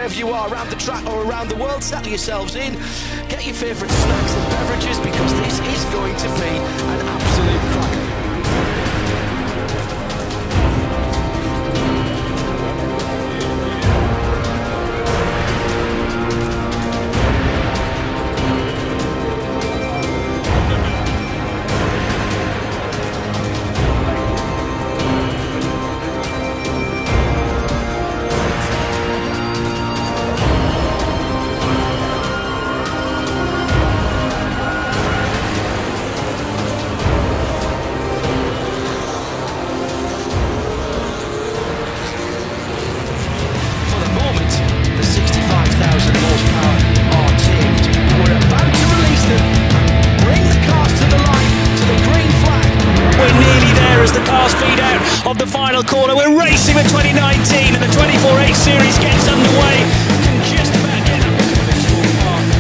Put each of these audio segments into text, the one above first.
wherever you are around the track or around the world, settle yourselves in, get your favourite snacks and beverages, because this is going to be an absolute cracker. Of the final corner, we're racing with 2019 and the 24H series gets underway. Can just about get up to the scorecard.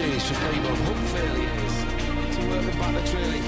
opportunities for people. Hook failures to work the balance really.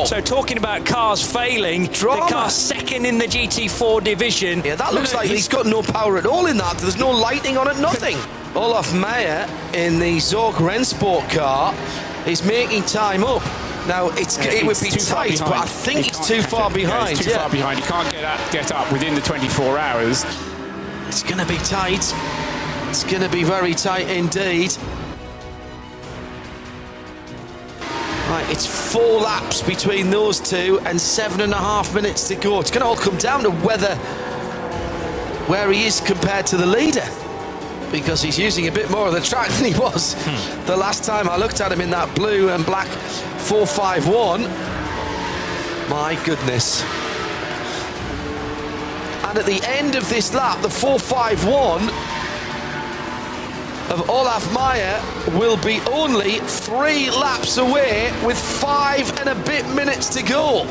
So talking about cars failing, Drama. the car's second in the GT4 division. Yeah, that looks like he's got no power at all in that. There's no lighting on it, nothing. Olaf Meyer in the Sorg Rennsport car is making time up. Now, it would be tight, but I think he's too far behind. He's too far behind. He can't get up within the 24 hours. It's going to be tight. It's going to be very tight indeed. Right, it's 4 laps between those two and 7.5 minutes to go. It's going to all come down to where he is compared to the leader, because he's using a bit more of the track than he was the last time I looked at him in that blue and black 451. My goodness. And at the end of this lap, the 451 of Olaf Meyer will be only 3 laps away with 5 and a bit minutes to go.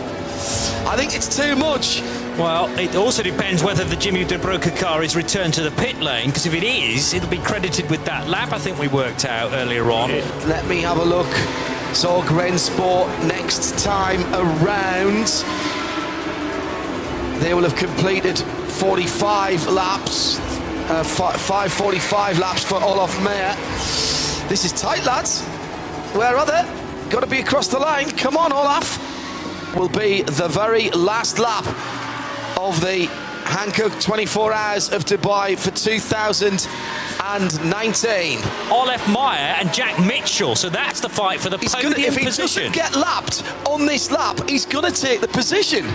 I think it's too much. Well, it also depends whether the Jimmy De Broca car is returned to the pit lane, because if it is, it'll be credited with that lap I think we worked out earlier on. Let me have a look. Sorg Rennsport next time around. They will have completed 45 laps. 5:45 laps for Olaf Meyer. This is tight, lads. Where are they? Got to be across the line. Come on, Olaf. Will be the very last lap of the Hankook 24 Hours of Dubai for 2019. Olaf Meyer and Jack Mitchell, so that's the fight for the podium If he position. doesn't get lapped on this lap, he's going to take the position.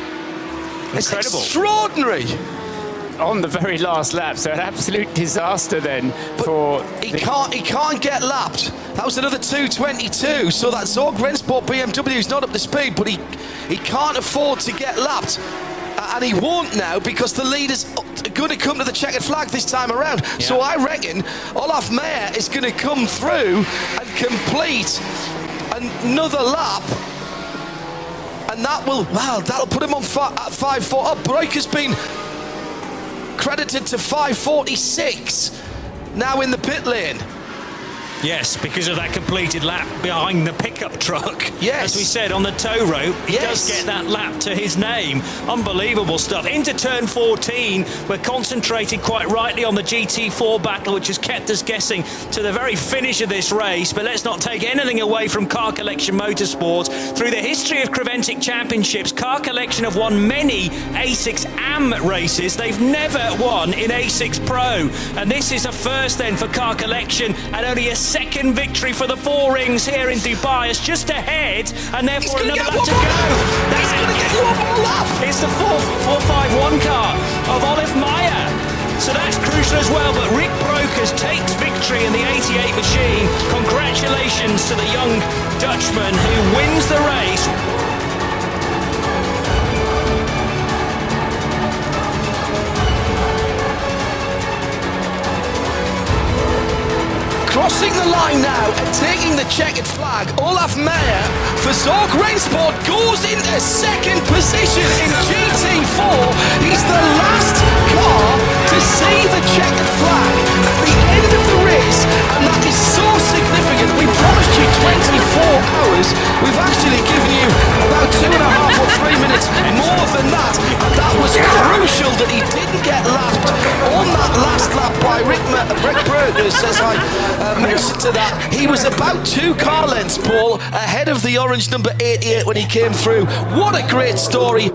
It's Incredible. extraordinary. On the very last lap, so an absolute disaster then for... He can't get lapped. That was another 2:22, so that Sorg Rennsport BMW is not up to speed, but he can't afford to get lapped. And he won't now, because the leader's going to come to the checkered flag this time around. Yeah. So I reckon Olaf Meyer is going to come through and complete another lap. And that'll put him on 5-4 up. Broika's been credited to 5:46 now in the pit lane. Yes, because of that completed lap behind the pickup truck. Yes. As we said, on the tow rope, he does get that lap to his name. Unbelievable stuff. Into turn 14, we're concentrated quite rightly on the GT4 battle, which has kept us guessing to the very finish of this race. But let's not take anything away from Car Collection Motorsports. Through the history of Creventic Championships, Car Collection have won many A6 AM races. They've never won in A6 Pro. And this is a first then for Car Collection, and only a second victory for the Four Rings here in Dubai. It's just ahead, and therefore another lap to go. He's going to get you one more lap. It's the 451 car of Olaf Meyer. So that's crucial as well, but Rick Brokers takes victory in the 88 machine. Congratulations to the young Dutchman who wins the race. Crossing the line now and taking the checkered flag, Olaf Meyer for Sorg Rennsport goes into second position in GT4. He's the last car to see the checkered flag at the end of the race, and that is so significant. We promised you 24 hours. We've actually given you about 2.5 or 3 minutes more than that, and that was crucial that he didn't get lapped on that last lap by Rick Brokers, as I mentioned to that. He was about 2 car lengths, Paul, ahead of the orange number 88 when he came through. What a great story.